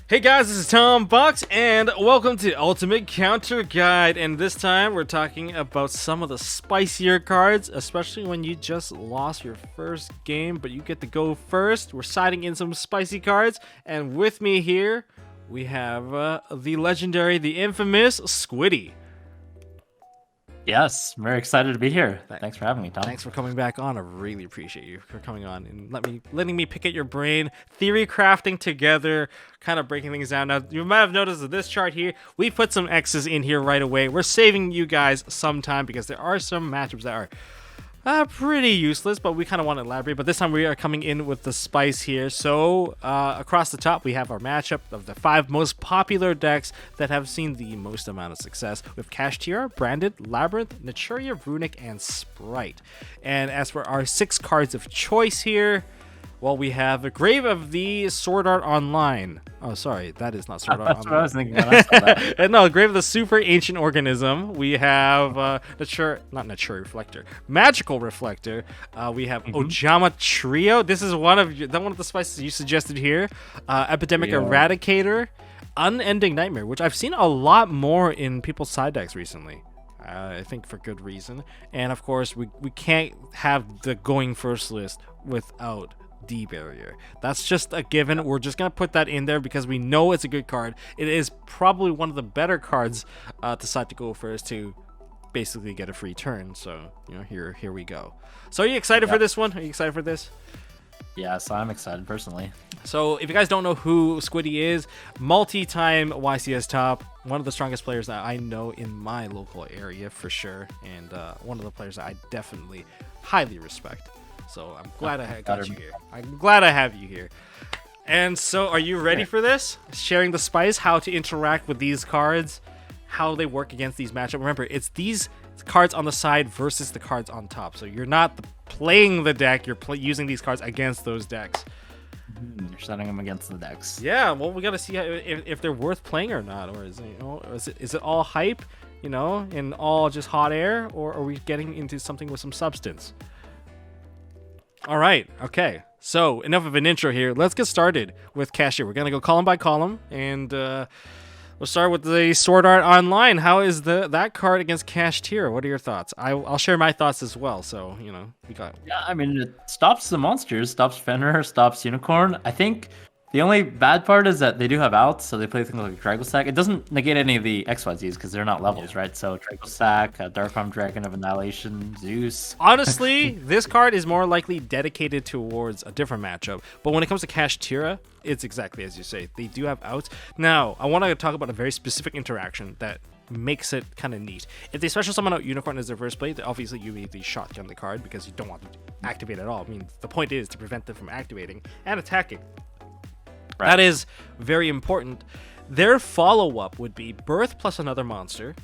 Hey guys, this is Tom Box, and welcome to Ultimate Counter Guide. And this time we're talking about some of the spicier cards, especially when you just lost your first game, but you get to go first. We're siding in some spicy cards, and with me here, we have the legendary, the infamous Squiddy. Yes, I'm very excited to be here. Thanks for having me, Tom. Thanks for coming back on. I really appreciate you for coming on and letting me pick at your brain, theory crafting together, kind of breaking things down. Now, you might have noticed that this chart here, we put some X's in here right away. We're saving you guys some time because there are some matchups that are pretty useless, but we kind of want to elaborate. But this time we are coming in with the spice here. So across the top, we have our matchup of the 5 most popular decks that have seen the most amount of success with Kashtira, Branded, Labyrinth, Naturia, Runick, and Sprite. And as for our 6 cards of choice here, well, we have a Grave of the Sword Art Online. Oh, sorry, that is not Sword Art That's Online. what I was thinking when I saw that. No, Grave of the Super Ancient Organism. We have Naturia Reflector, Magical Reflector. We have Ojama Trio. This is one of the spices you suggested here. Epidemic Eradicator, Unending Nightmare, which I've seen a lot more in people's side decks recently. I think for good reason. And of course, we can't have the going first list without D barrier. That's just a given. We're just gonna put that in there because we know it's a good card. It is probably one of the better cards to decide to go first to basically get a free turn. So here we go. So are you excited for this one? Are you excited for this? Yes, I'm excited personally. So if you guys don't know who Squiddy is, multi-time YCS top, one of the strongest players that I know in my local area for sure, and one of the players that I definitely highly respect. So I'm glad I got you here. I'm glad I have you here. And so are you ready for this? Sharing the spice, how to interact with these cards, how they work against these matchups. Remember, it's these cards on the side versus the cards on top. So you're not playing the deck, you're using these cards against those decks. You're setting them against the decks. Yeah, well, we got to see if they're worth playing or not. Or is it all hype, and all just hot air? Or are we getting into something with some substance? All right, okay. So enough of an intro here. Let's get started with Kashtira. We're gonna go column by column, and we'll start with the Sword Art Online. How is that card against Kashtira? What are your thoughts? I'll share my thoughts as well. So we got. Yeah, I mean, it stops the monsters, stops Fenrir, stops Unicorn. I think the only bad part is that they do have outs, so they play things like Dragon Sack. It doesn't negate any of the XYZs because they're not levels, right? So Dragon Sack, Darkfarm Dragon of Annihilation, Zeus. Honestly, this card is more likely dedicated towards a different matchup. But when it comes to Kashtira, it's exactly as you say. They do have outs. Now, I want to talk about a very specific interaction that makes it kind of neat. If they special summon out Unicorn as their first play, obviously you immediately shotgun the card because you don't want them to activate at all. I mean, the point is to prevent them from activating and attacking. Right. That is very important. Their follow-up would be Birth plus another monster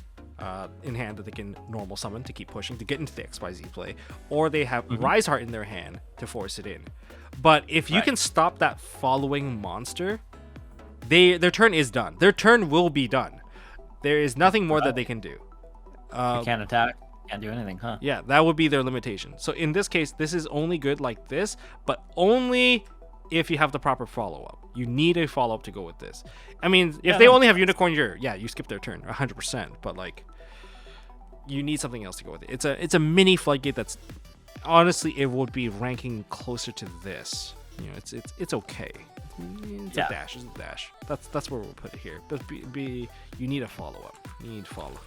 in hand that they can normal summon to keep pushing to get into the XYZ play, or they have Rise Heart in their hand to force it in. But if you can stop that following monster, their turn is done. Their turn will be done. There is nothing more that they can do. They can't attack, can't do anything, huh? Yeah, that would be their limitation. So in this case, this is only good like this, but only if you have the proper follow-up. You need a follow-up to go with this. I mean, if they only have Unicorn, you skip their turn 100%, but like you need something else to go with it. It's a mini floodgate that's honestly it would be ranking closer to this. It's okay. It's a dash. It's a dash. That's where we'll put it here. But you need a follow-up. You need follow.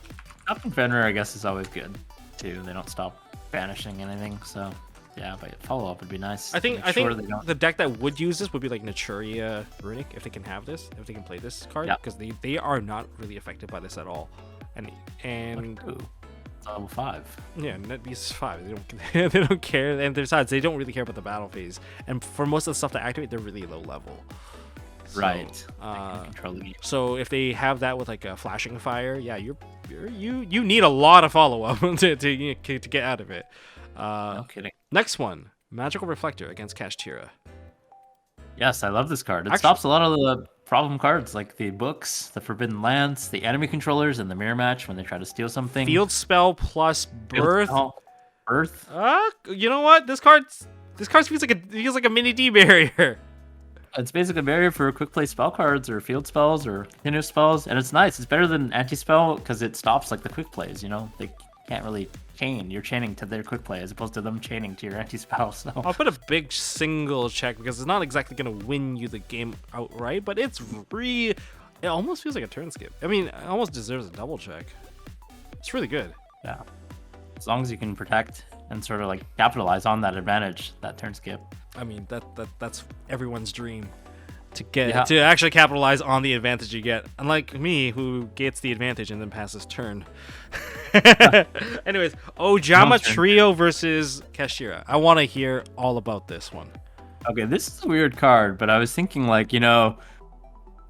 Stopping Fenrir, I guess, is always good too. They don't stop banishing anything, so. Yeah, but follow-up would be nice. I think the deck that would use this would be like Naturia Runick, if they can have this, if they can play this card, because they are not really affected by this at all. And it's level 5. Yeah, net beast is 5. They don't care, and besides, they don't really care about the battle phase. And for most of the stuff to activate, they're really low level. So, right. So if they have that with like a flashing fire, you need a lot of follow-up to get out of it. No kidding. Next one, Magical Reflector against Kashtira. Yes, I love this card. It stops a lot of the problem cards like the books, the Forbidden Lands, the enemy controllers, and the mirror match when they try to steal something. Field spell plus birth. Birth. You know what? This card feels like a mini D barrier. It's basically a barrier for quick play spell cards or field spells or continuous spells, and it's nice. It's better than anti-spell because it stops like the quick plays. You know, they can't really chain. You're chaining to their quick play as opposed to them chaining to your anti-spell. So I'll put a big single check because it's not exactly going to win you the game outright, but it's it almost feels like a turn skip. I mean, it almost deserves a double check. It's really good. yeah, as long as you can protect and sort of like capitalize on that advantage, that turn skip. I mean, that's everyone's dream to get to actually capitalize on the advantage you get. Unlike me, who gets the advantage and then passes turn. Anyways, Ojama Trio versus Kashtira. I want to hear all about this one. Okay, this is a weird card, but I was thinking like, you know,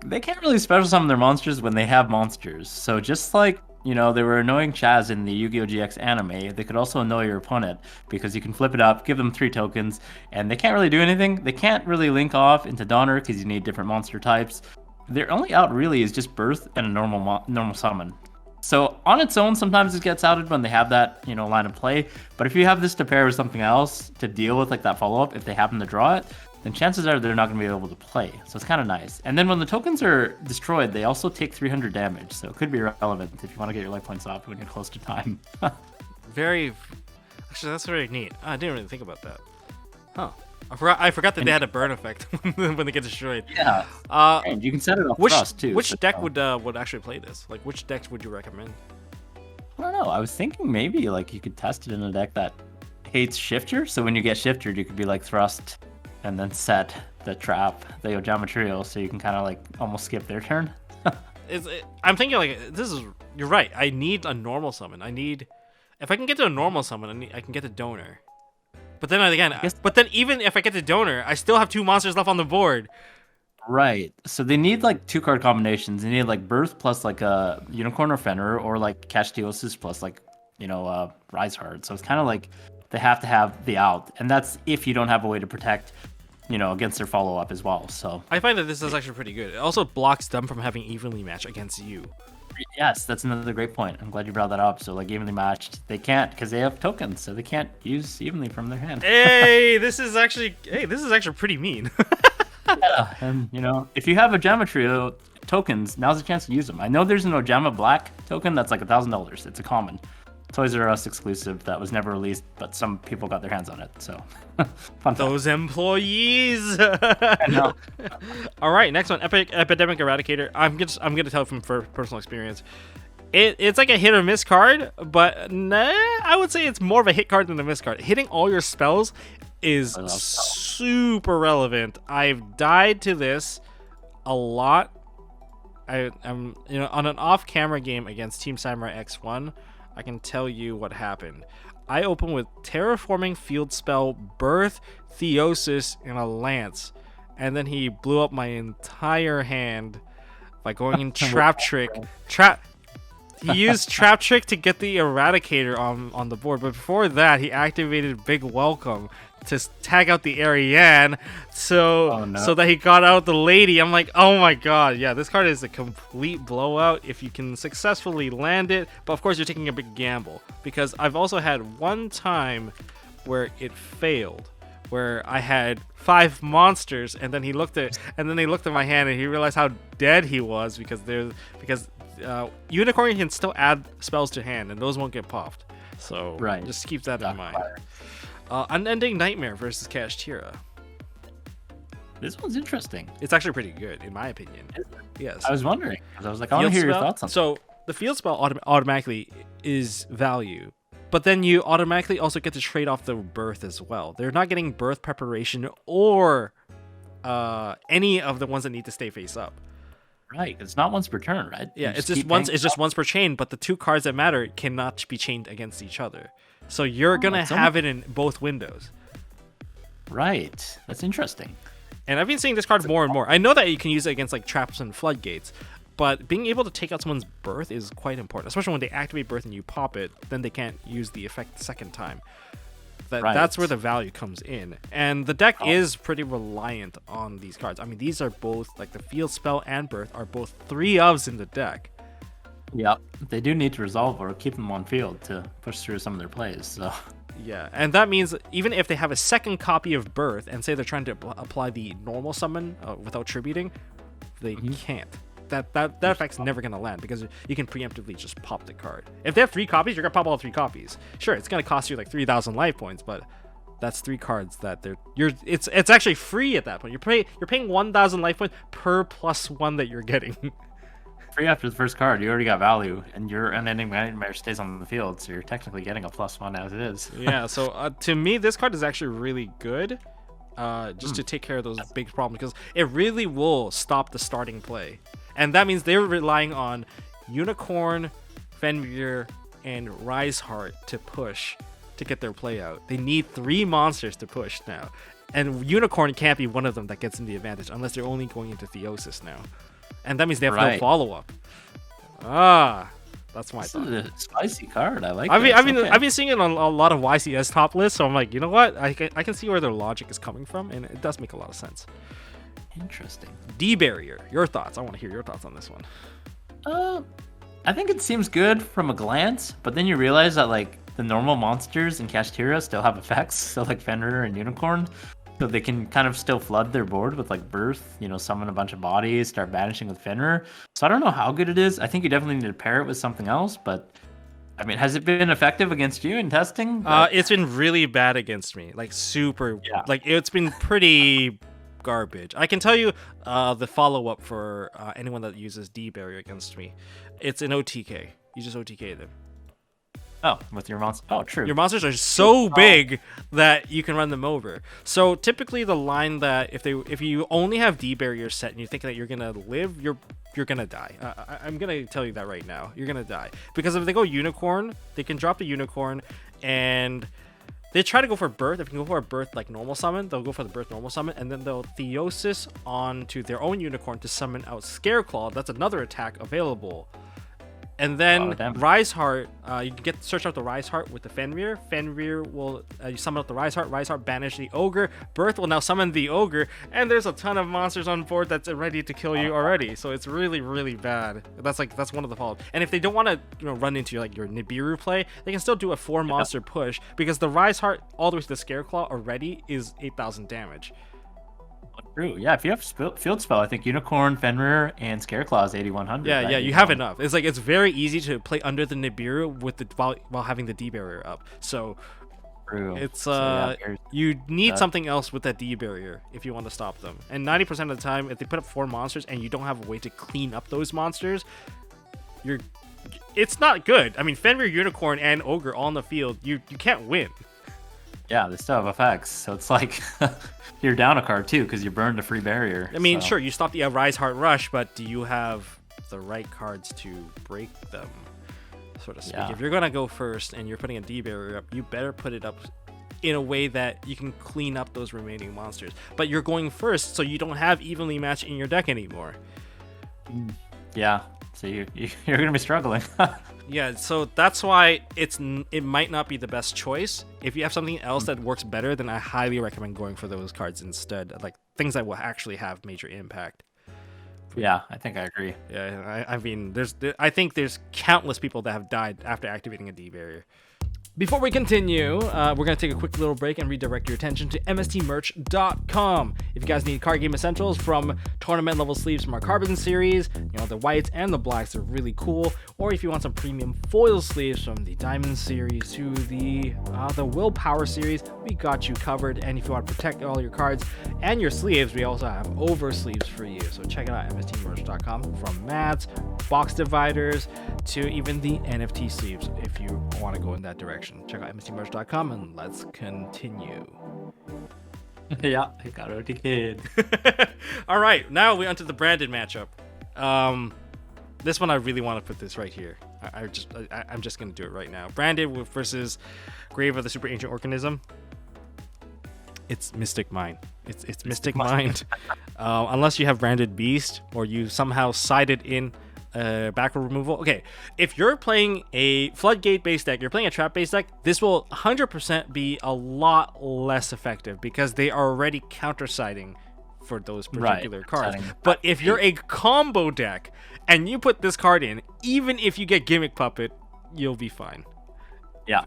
they can't really special summon their monsters when they have monsters. So just like, you know, they were annoying Chaz in the Yu-Gi-Oh! GX anime, they could also annoy your opponent because you can flip it up, give them 3 tokens, and they can't really do anything. They can't really link off into Donner because you need different monster types. Their only out really is just Birth and a normal summon. So on its own, sometimes it gets outed when they have that, you know, line of play. But if you have this to pair with something else to deal with like that follow-up, if they happen to draw it, then chances are they're not going to be able to play. So it's kind of nice. And then when the tokens are destroyed, they also take 300 damage. So it could be relevant if you want to get your life points off when you're close to time. Actually, that's very neat. I didn't really think about that. Huh. I forgot that they had a burn effect when they get destroyed. Yeah. And you can set it off thrust too. Which deck would actually play this? Like, which decks would you recommend? I don't know. I was thinking maybe like you could test it in a deck that hates Shifter. So when you get Shifter, you could be like Thrust and then set the trap, the Ojama Trio, so you can kind of like almost skip their turn. I'm thinking like you're right. I need a normal summon. If I can get to a normal summon, I can get to Donor. But then even if I get to Donor, I still have 2 monsters left on the board. Right. So they need like 2 card combinations. They need like Birth plus like a Unicorn or Fenrir, or like Kashtira plus like, you know, Rise Hard. So it's kind of like they have to have the out, and that's if you don't have a way to protect, you know, against their follow-up as well. So I find that this is actually pretty good. It also blocks them from having evenly match against you. Yes, that's another great point. I'm glad you brought that up. So like evenly matched, they can't because they have tokens, so they can't use evenly from their hand. This is actually pretty mean. Yeah, and you know, if you have Ojama Trio tokens, now's the chance to use them. I know there's an Ojama Black token that's like $1,000. It's a common Toys R Us exclusive that was never released, but some people got their hands on it. So fun those fact. employees. I know. All right, next one, Epidemic Eradicator. I'm gonna tell from personal experience. It's like a hit or miss card, but nah, I would say it's more of a hit card than a miss card. Hitting all your spells is super relevant. I've died to this a lot. I'm on an off-camera game against Team Samurai X1. I can tell you what happened. I opened with Terraforming Field Spell, Birth, Theosis, and a Lance. And then he blew up my entire hand by going in Trap Trick. He used Trap Trick to get the Eradicator on the board. But before that, he activated Big Welcome to tag out the Ariane so that he got out the lady. I'm like, oh my god, yeah, this card is a complete blowout if you can successfully land it. But of course, you're taking a big gamble, because I've also had one time where it failed, where I had 5 monsters, and then he looked at my hand and he realized how dead he was because Unicorn can still add spells to hand and those won't get popped. So just keep that in mind. Unending Nightmare versus Kashtira. This one's interesting. It's actually pretty good, in my opinion. Yes. I was wondering, because I was like, I want to hear your thoughts on it. So the field spell automatically is value, but then you automatically also get to trade off the Birth as well. They're not getting Birth preparation or any of the ones that need to stay face up. Right, it's not once per turn, right? Yeah, it's just once per chain, but the 2 cards that matter cannot be chained against each other. So you're gonna have it in both windows. Right, that's interesting. And I've been seeing this card more and more. I know that you can use it against like traps and floodgates, but being able to take out someone's Birth is quite important, especially when they activate Birth and you pop it, then they can't use the effect the second time. That's where the value comes in. And the deck is pretty reliant on these cards. I mean, these are both, like the field spell and Birth are both 3-ofs in the deck. Yep, they do need to resolve or keep them on field to push through some of their plays. So Yeah, and that means even if they have a second copy of Birth and say they're trying to apply the normal summon without tributing, they can't. That effect's never gonna land because you can preemptively just pop the card. If they have 3 copies, you're gonna pop all 3 copies. Sure, it's gonna cost you like 3,000 life points, but that's 3 cards that it's actually free at that point. You're paying 1,000 life points per +1 that you're getting. Free after the first card, you already got value, and your unending nightmare stays on the field, so you're technically getting a +1 as it is. Yeah, so to me, this card is actually really good, just to take care of those big problems, because it really will stop the starting play. And that means they're relying on Unicorn, Fenrir, and Riseheart to push to get their play out. They need 3 monsters to push now. And Unicorn can't be one of them that gets in the advantage unless they're only going into Theosis now. And that means they have no follow-up. That's my thought. This is a spicy card. I like I've been seeing it on a lot of YCS top lists, so I'm like, you know what? I can see where their logic is coming from, and it does make a lot of sense. Interesting. D-Barrier, your thoughts. I want to hear your thoughts on this one. I think it seems good from a glance, but then you realize that like the normal monsters in Kashtira still have effects, so like Fenrir and Unicorn, so they can kind of still flood their board with like Birth, summon a bunch of bodies, start banishing with Fenrir. So I don't know how good it is. I think you definitely need to pair it with something else, but I mean, has it been effective against you in testing? It's been really bad against me, like super. Yeah. Like it's been pretty garbage. I can tell you the follow-up for anyone that uses D-Barrier against me. It's an OTK. You just OTK them. Oh, with your monster. Oh, true. Your monsters are so big that you can run them over. So typically the line that if you only have D-Barrier set and you think that you're gonna live, you're gonna die. I'm gonna tell you that right now. You're gonna die because if they go Unicorn, they can drop the Unicorn and they try to go for Birth. If you can go for a Birth like normal summon, they'll go for the Birth normal summon, and then they'll Theosis onto their own Unicorn to summon out Scareclaw. That's another attack available. And then Riseheart, you get search out the Riseheart with the Fenrir. Fenrir will you summon out the Riseheart. Riseheart banish the Ogre. Birth will now summon the Ogre, and there's a ton of monsters on board that's ready to kill you already. So it's really, really bad. That's one of the follow-ups. And if they don't want to run into your Nibiru play, they can still do a 4 monster push because the Riseheart all the way to the Scareclaw already is 8,000 damage. True. Yeah, if you have field spell, I think Unicorn, Fenrir, and Scareclaw is 8,100. Yeah, right? yeah, you have enough. It's very easy to play under the Nibiru with while having the D-Barrier up. So True. It's you need something else with that D-Barrier if you want to stop them. And 90% of the time, if they put up 4 monsters and you don't have a way to clean up those monsters, it's not good. I mean, Fenrir, Unicorn, and Ogre all in the field, you can't win. Yeah, they still have effects, so it's like you're down a card too because you burned a free barrier. I mean, sure, you stop the Riseheart Rush, but do you have the right cards to break them, so to speak? Yeah. If you're gonna go first and you're putting a D-Barrier up, you better put it up in a way that you can clean up those remaining monsters. But you're going first, so you don't have evenly matched in your deck anymore. Yeah, so you're gonna be struggling. Yeah, so that's why it might not be the best choice. If you have something else that works better, then I highly recommend going for those cards instead, like things that will actually have major impact. Yeah, I think I agree. Yeah, I mean, I think there's countless people that have died after activating a D-Barrier. Before we continue, we're going to take a quick little break and redirect your attention to MSTmerch.com. If you guys need card game essentials from tournament level sleeves from our Carbon series, the whites and the blacks are really cool, or if you want some premium foil sleeves from the Diamond series to the Willpower series, we got you covered. And if you want to protect all your cards and your sleeves, we also have over sleeves for you. So check it out, MSTmerch.com, from mats, box dividers, to even the NFT sleeves if you want to go in that direction. Check out MSTmerch.com and let's continue. Yeah, I got already kid. All right, now we onto the branded matchup. This one I really want to put this right here. I'm just gonna do it right now. Branded versus Grave of the Super Ancient Organism. It's Mystic Mind. It's Mystic Mind. Unless you have Branded Beast or you somehow sided in backward removal. Okay, if you're playing a floodgate based deck, you're playing a trap based deck, this will 100% be a lot less effective because they are already counter-siding for those particular cards. But if you're a combo deck and you put this card in, even if you get Gimmick Puppet, you'll be fine. Yeah.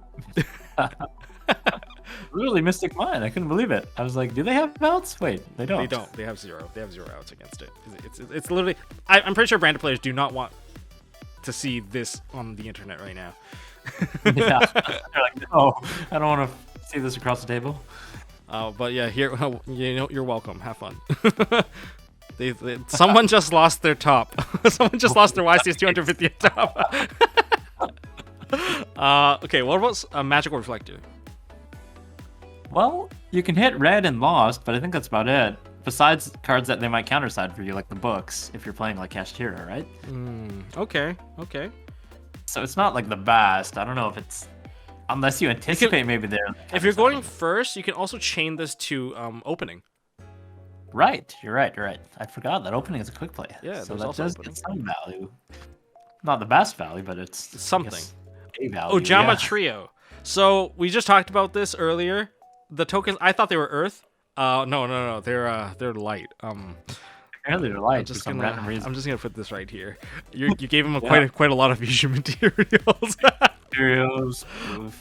Really, Mystic Mine. I couldn't believe it. I was like, do they have outs? Wait, they don't. They don't. They have zero. They have zero outs against it. It's literally. I'm pretty sure branded players do not want to see this on the internet right now. Yeah. They're like, no, I don't want to see this across the table. But yeah, here, you're welcome. Have fun. Someone just lost their top. Someone just lost their YCS 250 top. Okay, what about a Magical Reflector? Well, you can hit red and lost, but I think that's about it. Besides cards that they might counterside for you, like the books, if you're playing like Kashtira, right? Okay. So it's not like the best. I don't know if it's... Unless you anticipate maybe there. If you're going first, you can also chain this to opening. Right, you're right. I forgot that opening is a quick play. Yeah, so there's that also does opening. get some value. Not the best value, but it's Something. A value. Ojama yeah. Trio. So we just talked about this earlier. The tokens, I thought they were Earth. No. They're light. Apparently they're light for I'm some random reason. just gonna put this right here. You gave him quite a lot of fusion materials.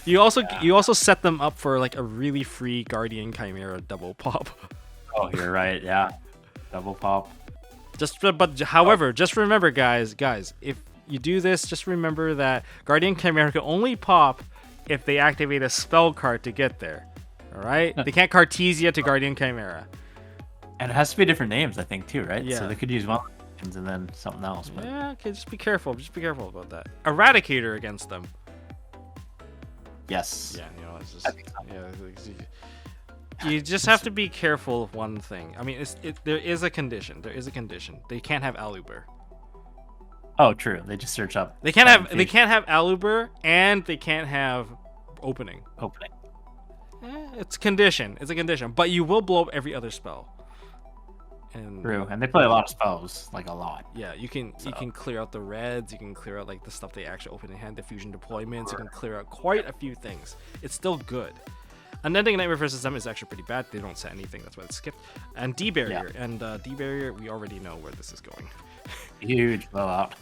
You also set them up for like a really free Guardian Chimera double pop. Oh, you're right. Yeah, double pop. However, just remember, guys, if you do this, just remember that Guardian Chimera can only pop if they activate a spell card to get there. All right, they can't Cartesia to Guardian Chimera. And it has to be different names, I think, too, right? Yeah. So they could use one and then something else. But... Yeah, okay, just be careful. Just be careful about that. Eradicator against them. Yes. Yeah, it's just, I think so. you just have to be careful of one thing. I mean, there is a condition. They can't have Aluber. Oh, true. They just search up. They can't have Aluber, and they can't have opening. It's a condition. It's a condition. But you will blow up every other spell. And true, and they play a lot of spells, like a lot. Yeah, you can clear out the reds. You can clear out like the stuff they actually open in hand, the fusion deployments. You can clear out quite a few things. It's still good. Unending Nightmare versus them is actually pretty bad. They don't set anything. That's why it's skipped. And D barrier D barrier. We already know where this is going. Huge blowout.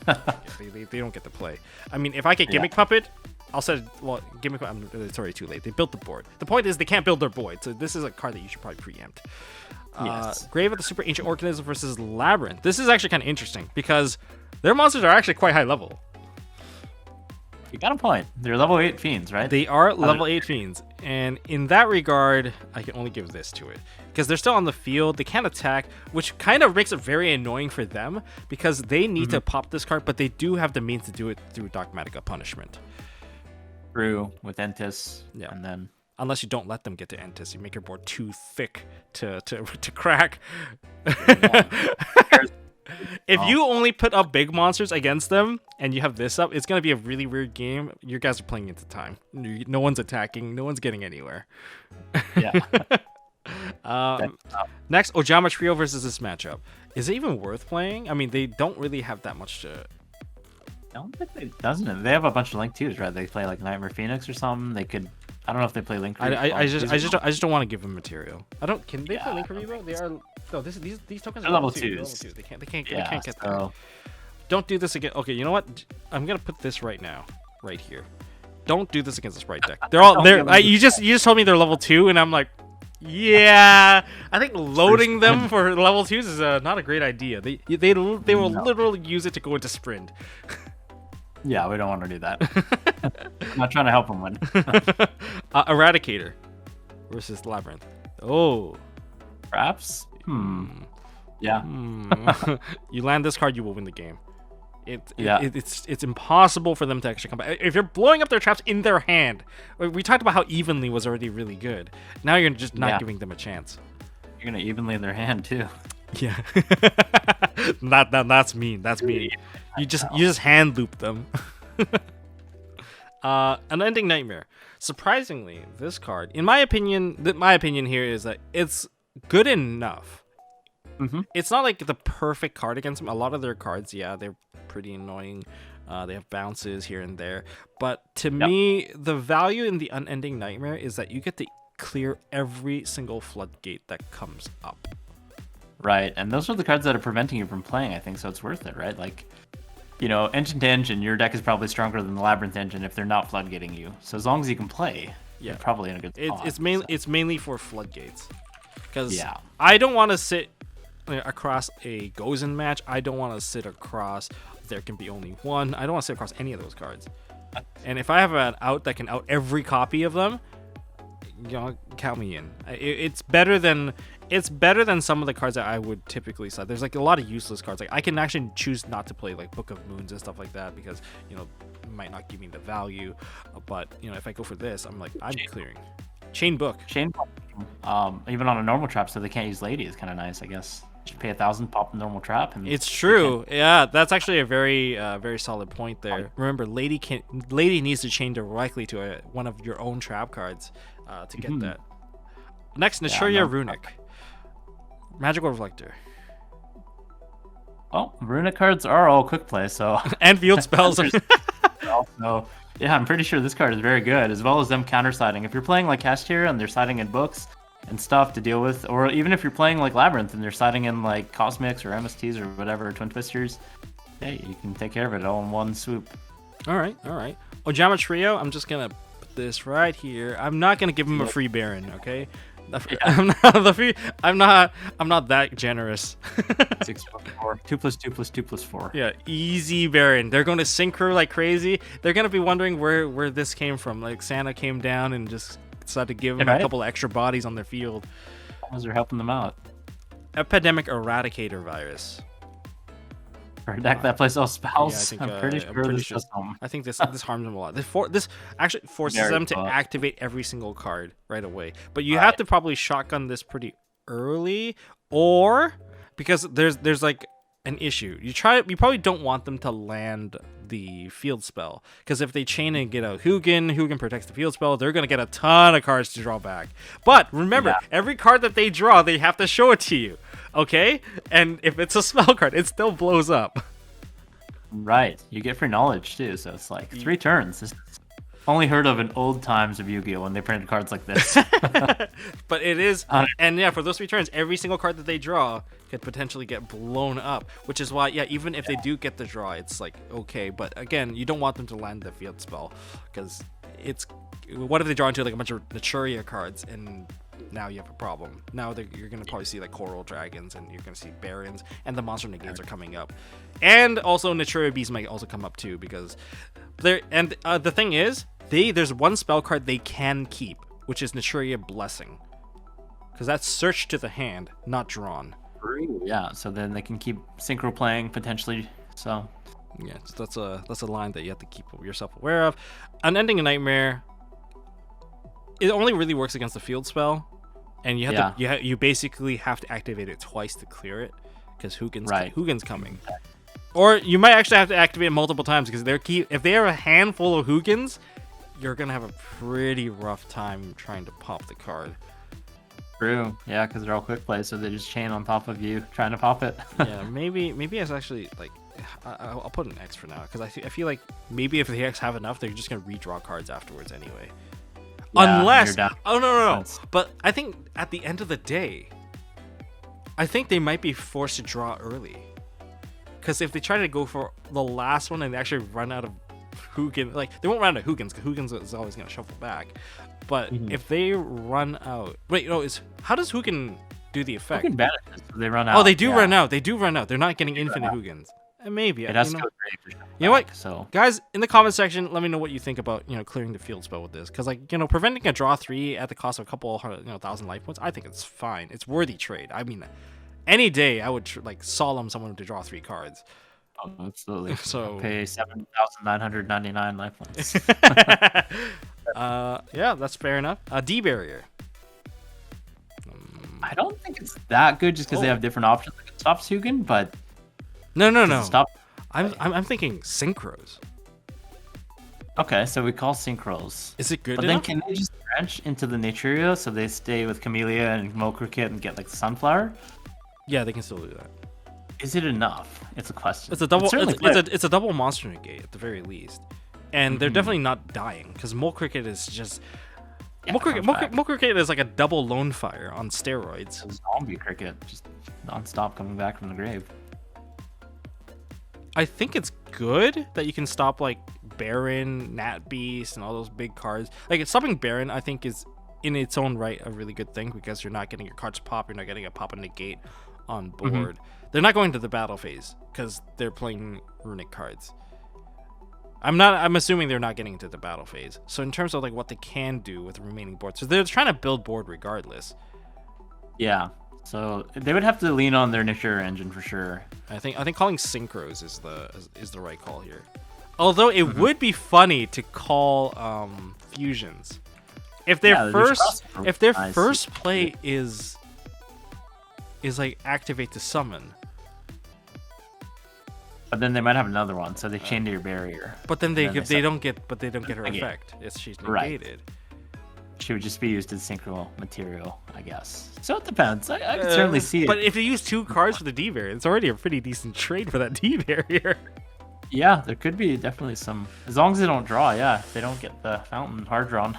they don't get to play. I mean, if I get Gimmick Puppet, I'll set Gimmick. It's already too late. They built the board. The point is they can't build their board. So this is a card that you should probably preempt. Yes. Grave of the Super Ancient Organism versus Labyrinth. This is actually kind of interesting because their monsters are actually quite high level. You got a point. They're level 8 fiends, right? They are level 8 fiends. And in that regard, I can only give this to it. Because they're still on the field, they can't attack, which kind of makes it very annoying for them because they need to pop this card, but they do have the means to do it through Dogmatica Punishment. True, with Entis. Yeah. And then... Unless you don't let them get to Entis, you make your board too thick to crack. If you only put up big monsters against them and you have this up, it's gonna be a really weird game. You guys are playing into time. No one's attacking. No one's getting anywhere. Yeah. Next, Ojama Trio versus this matchup. Is it even worth playing? I mean, they don't really have that much to. I don't think it. They have a bunch of Link 2s, right? They play like Nightmare Phoenix or something. They could. I don't know if they play Link. I just don't want to give them material. I don't. Can they play Link Revo? They are. No, these tokens are level 2s. They can't get so... there. Don't do this again. Okay, you know what? I'm gonna put this right now, right here. Don't do this against the Sprite deck. They're all there. You just told me they're level 2, and I'm like, yeah. I think loading them for level 2s is not a great idea. They will literally use it to go into sprint. Yeah, we don't want to do that. I'm not trying to help them win. Eradicator versus Labyrinth. Oh. Perhaps? Yeah. You land this card, you will win the game. It's impossible for them to actually come back. If you're blowing up their traps in their hand, we talked about how evenly was already really good. Now you're just not giving them a chance. You're gonna evenly in their hand too. Yeah. That's mean. That's mean. You just hand loop them. Unending Nightmare. Surprisingly, this card, in my opinion here is that it's good enough. It's not like the perfect card against them. A lot of their cards, they're pretty annoying. They have bounces here and there. But to me, the value in the Unending Nightmare is that you get to clear every single floodgate that comes up. Right, and those are the cards that are preventing you from playing, I think, so it's worth it, right? Like, you know, engine to engine, your deck is probably stronger than the Labyrinth engine if they're not floodgating you. So as long as you can play, Yeah. you're probably in a good spot. It's mainly for floodgates, because Yeah. I don't want to sit across a Gozen match. I don't want to sit across there can be only one. I don't want to sit across any of those cards. And if I have an out that can out every copy of them, count me in. It's better than some of the cards that I would typically side. There's like a lot of useless cards. Like I can actually choose not to play like Book of Moons and stuff like that because it might not give me the value. But if I go for this, I'm clearing. Chain Book. Even on a normal trap, so they can't use Lady is kind of nice, I guess. Just pay 1,000, pop the normal trap. And it's true. Yeah, that's actually a very very solid point there. Remember, Lady needs to chain directly to one of your own trap cards to get that. Next, Naturia Runick. Magical Reflector. Well, Runick cards are all quick play, so and field spells. Also, yeah, I'm pretty sure this card is very good, as well as them counter siding. If you're playing like Kashtira and they're siding in books and stuff to deal with, or even if you're playing like Labyrinth and they're siding in like Cosmics or MSTs or whatever, Twin Twisters, hey, you can take care of it all in one swoop. All right. Ojama Trio, I'm just gonna put this right here. I'm not gonna give him a free Baron, okay? I'm not that generous. 6+4. 2+2+2+4. Yeah, easy Baron. They're going to synchro like crazy. They're gonna be wondering where this came from. Like Santa came down and just decided to give them a couple of extra bodies on their field. Those are helping them out. Epidemic Eradicator virus. For a deck that plays all spells, yeah, I'm pretty sure this does something. I think this harms them a lot. This actually forces them to activate every single card right away. But you have to probably shotgun this pretty early, or because there's like an issue. You probably don't want them to land the field spell, because if they chain and get a Hugin protects the field spell, they're gonna get a ton of cards to draw back. But remember, every card that they draw, they have to show it to you. Okay? And if it's a spell card, it still blows up. Right. You get free knowledge too, so it's like 3 turns. This is only heard of in old times of Yu-Gi-Oh! When they printed cards like this. But it is, and yeah, for those 3 turns, every single card that they draw could potentially get blown up, which is why, even if they do get the draw, it's like, okay, but again, you don't want them to land the field spell, because what if they draw into like a bunch of Naturia cards, and now you have a problem. Now you're going to probably see like Coral Dragons, and you're going to see Barons, and the Monster Negates are coming up. And also Naturia Beast might also come up too, because the thing is, there's one spell card they can keep, which is Naturia Blessing. Because that's searched to the hand, not drawn. Yeah, so then they can keep synchro playing potentially. So yeah, that's a line that you have to keep yourself aware of. Unending Nightmare, it only really works against the field spell, and you basically have to activate it twice to clear it, because Hugin's coming. Or you might actually have to activate it multiple times, because if they have a handful of Hugins, you're gonna have a pretty rough time trying to pop the card. True. Yeah, because they're all quick plays, so they just chain on top of you trying to pop it. Yeah, maybe it's actually like I'll put an X for now, because I feel like maybe if the X have enough, they're just gonna redraw cards afterwards anyway. Yeah, Unless no. But I think at the end of the day, I think they might be forced to draw early, because if they try to go for the last one and they actually run out of Hugin, like they won't run out of Hugins, because Hugins is always gonna shuffle back. But if they run out, how does Hugin do the effect? Hugin banishes, so they run out. Oh, they do run out. They do run out. They're not getting infinite Hugins. Maybe it has to go great. You know what? So guys, in the comment section, let me know what you think about clearing the field spell with this, because preventing a draw 3 at the cost of a couple 1,000 life points, I think it's fine. It's worthy trade. I mean, any day I would solemn someone to draw 3 cards. Oh, absolutely. So I'll pay 7,999 life points. Yeah, that's fair enough. D barrier. I don't think it's that good, just because they have different options. Like it stops Hugin, but no. Stop. I'm thinking synchros. Okay, so we call synchros. Is it good? But then can they just branch into the Naturia, so they stay with Camellia and Mo Cricket and get like the Sunflower? Yeah, they can still do that. Is it enough? It's a question. It's a double. It's a double monster negate at the very least, and they're definitely not dying, because Mole Cricket is just. Mole Cricket is like a double lone fire on steroids. A zombie cricket, just non-stop coming back from the grave. I think it's good that you can stop like Baron, Nat Beast, and all those big cards. Like stopping Baron, I think is in its own right a really good thing because you're not getting your cards pop. You're not getting a pop and negate on board. They're not going to the battle phase because they're playing Runick cards. I'm assuming they're not getting into the battle phase. So in terms of like what they can do with the remaining boards, so they're trying to build board regardless. Yeah. So they would have to lean on their Naturia engine for sure. I think calling synchros is the right call here. Although it would be funny to call fusions. If their first play is like activate to summon. But then they might have another one, so they chain to your barrier. But then they don't get her effect. She's negated. Right. She would just be used as synchro material, I guess. So it depends. I can certainly see it. But if you use 2 cards for the D barrier, it's already a pretty decent trade for that D barrier. Yeah, there could be definitely some. As long as they don't draw, yeah. If they don't get the fountain hard drawn.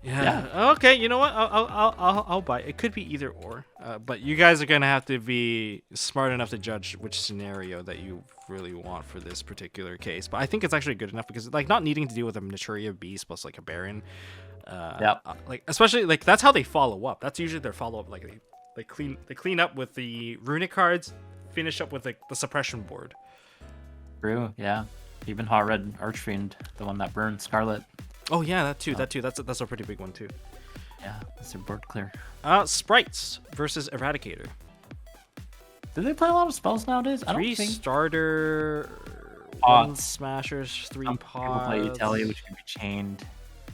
Yeah. Okay. You know what? I'll buy it. It could be either or. But you guys are gonna have to be smart enough to judge which scenario that you really want for this particular case. But I think it's actually good enough because like not needing to deal with a Naturia beast plus like a Baron. Like especially like that's how they follow up. That's usually their follow up. Like they clean up with the Runick cards, finish up with like the suppression board. True. Yeah. Even Hot Red Archfiend, the one that burned Scarlet. Oh yeah, that too. That's a pretty big one too. Yeah, that's their board clear. Sprites versus Eradicator. Do they play a lot of spells nowadays? I don't think. 3 starter, 1 smashers, 3 pods. People play Utility, which can be chained.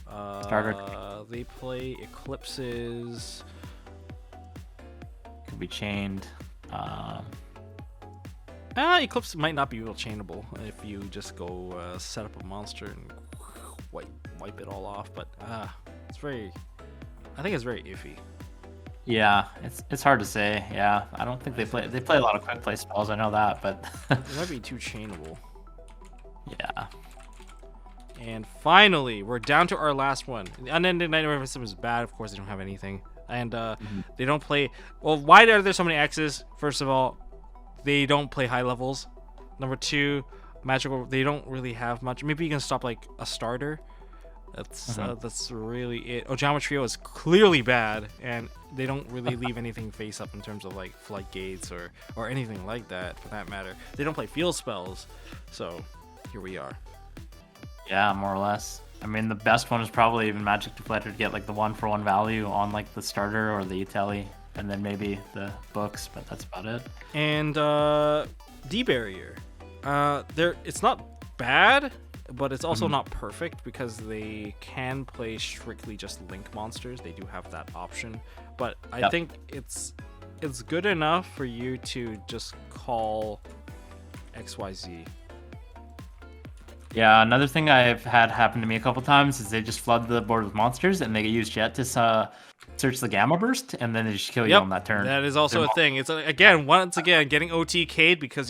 Starter. They play Eclipses. Could be chained. Eclipse might not be real chainable if you just go set up a monster and wipe it all off, but I think it's very iffy. Yeah, it's hard to say. Yeah, I don't think they play a lot of quick play spells. I know that, but it might be too chainable. Yeah. And finally, we're down to our last one. The Unending Nightmare System is bad. Of course, they don't have anything, and they don't play. Well, why are there so many X's? First of all, they don't play high levels. Number 2, magical. They don't really have much. Maybe you can stop like a starter. That's really it. Ojama Trio is clearly bad, and they don't really leave anything face up in terms of like flight gates or anything like that for that matter. They don't play field spells, so here we are. Yeah, more or less. I mean, the best one is probably even Magic Deflector to get like the 1-for-1 value on like the starter or the utility, and then maybe the books, but that's about it. And D barrier, it's not bad, but it's also not perfect because they can play strictly just link monsters. They do have that option, but I think it's good enough for you to just call XYZ. Yeah, another thing I've had happen to me a couple times is they just flood the board with monsters and they use Jet to search the Gamma Burst, and then they just kill you on that turn. That is also a thing. It's once again getting OTK'd because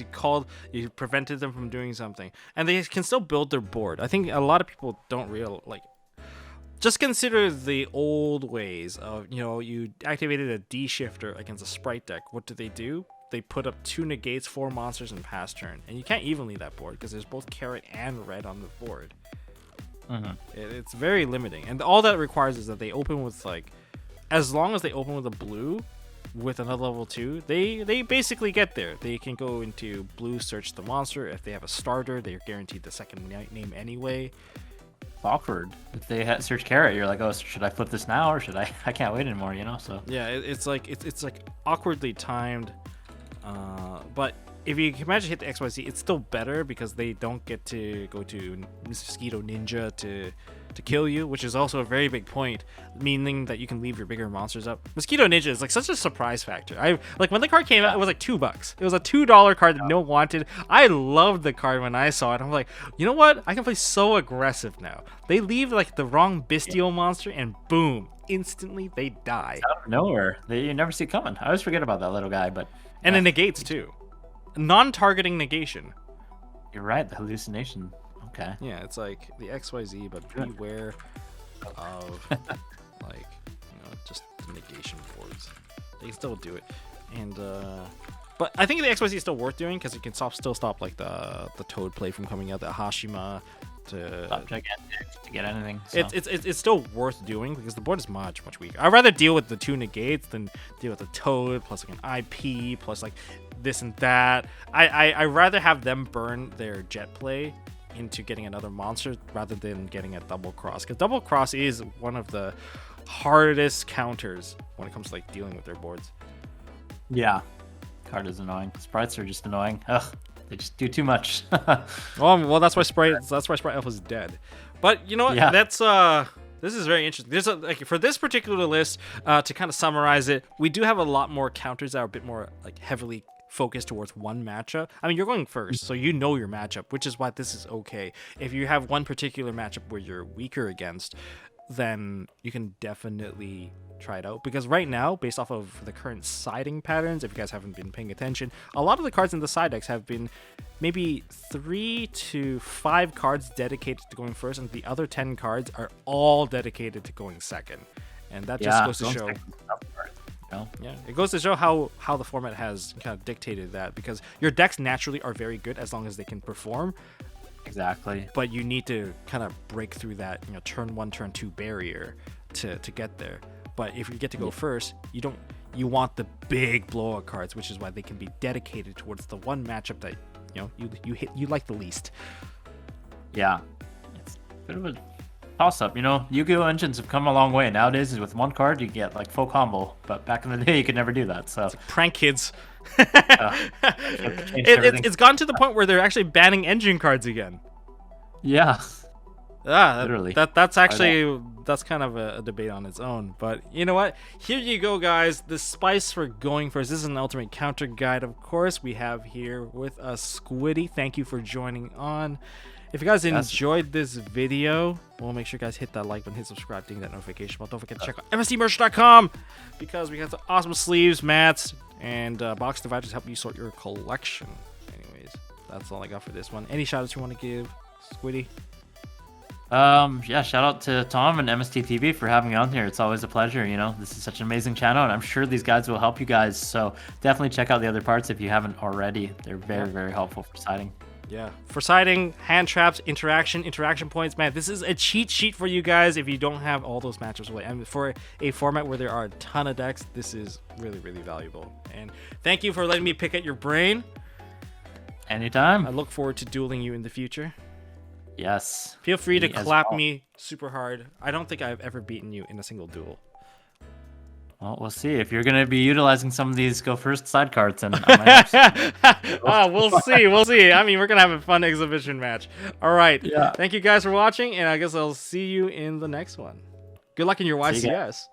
you prevented them from doing something, and they can still build their board. I think a lot of people don't just consider the old ways of you activated a D shifter against a Sprite deck. What do? They put up 2 negates, 4 monsters, and pass turn, and you can't evenly that board because there's both carrot and red on the board. It's very limiting, and all that requires is that they open with as long as they open with a blue with another level 2, they basically get there. They can go into blue, search the monster. If they have a starter, they're guaranteed the second name anyway. Awkward. If they search carrot, you're like, oh, should I flip this now or should I? I can't wait anymore, So yeah, it's like awkwardly timed. But if you can manage to hit the XYZ, it's still better because they don't get to go to Mosquito Ninja to kill you, which is also a very big point, meaning that you can leave your bigger monsters up. Mosquito Ninja is such a surprise factor. When the card came out, it was $2. It was a $2 card that no one wanted. I loved the card when I saw it. I'm like, you know what? I can play so aggressive now. They leave the wrong bestial monster and boom, instantly they die. Out of nowhere. You never see it coming. I always forget about that little guy, but and it negates too. Non-targeting negation. You're right, the hallucination. Okay. Yeah, it's like the XYZ, but beware of just the negation boards. They can still do it. And But I think the XYZ is still worth doing because you can still stop like the Toad play from coming out, the Hashima to get anything. So. It's still worth doing because the board is much weaker. I'd rather deal with the 2 negates than deal with the Toad plus like an IP plus like this and that. I rather have them burn their jet play into getting another monster rather than getting a double cross, because double cross is one of the hardest counters when it comes to like dealing with their boards. Yeah, card is annoying. Sprites are just annoying. Ugh, they just do too much. well, that's why Sprite Alpha is dead. But you know what? Yeah. That's this is very interesting. There's like for this particular list, to kind of summarize it, we do have a lot more counters that are a bit more like heavily focused towards one matchup. I mean, you're going first, so you know your matchup, which is why this is okay. If you have one particular matchup where you're weaker against, then you can definitely try it out, because right now, based off of the current siding patterns, if you guys haven't been paying attention, a lot of the cards in the side decks have been maybe 3 to 5 cards dedicated to going first, and the other 10 cards are all dedicated to going second. And that just goes to show, yeah, it goes to show how the format has kind of dictated that, because your decks naturally are very good as long as they can perform. Exactly. But you need to kind of break through that, turn 1, turn 2 barrier to get there. But if you get to go first, you want the big blowout cards, which is why they can be dedicated towards the one matchup that you like the least. Yeah, it's a bit of a toss-up. Yu-Gi-Oh engines have come a long way. Nowadays, with one card, you get like full combo. But back in the day, you could never do that. So it's like prank kids. It's gotten to the point where they're actually banning engine cards again. Yeah. Literally. That's kind of a debate on its own. But you know what? Here you go, guys. The spice for going first. This is an ultimate counter guide, of course. We have here with us Squiddy. Thank you for joining on. If you guys enjoyed this video, well, make sure you guys hit that like button, hit subscribe, ding that notification bell. Don't forget to check out MSTmerch.com, because we have some awesome sleeves, mats, and box dividers to help you sort your collection. Anyways, that's all I got for this one. Any shout outs you want to give, Squiddy? Yeah, shout out to Tom and MST.TV for having me on here. It's always a pleasure. This is such an amazing channel, and I'm sure these guides will help you guys. So definitely check out the other parts if you haven't already. They're very, very helpful for siding. Yeah, for siding, hand traps, interaction points, man, this is a cheat sheet for you guys if you don't have all those matchups. I mean, for a format where there are a ton of decks, this is really, really valuable. And thank you for letting me pick at your brain. Anytime. I look forward to dueling you in the future. Yes. Feel free to clap me super hard. I don't think I've ever beaten you in a single duel. Well, we'll see. If you're going to be utilizing some of these go first side cards, and I might we'll see. I mean, we're going to have a fun exhibition match. All right. Yeah. Thank you guys for watching, and I guess I'll see you in the next one. Good luck in your YCS. Yes.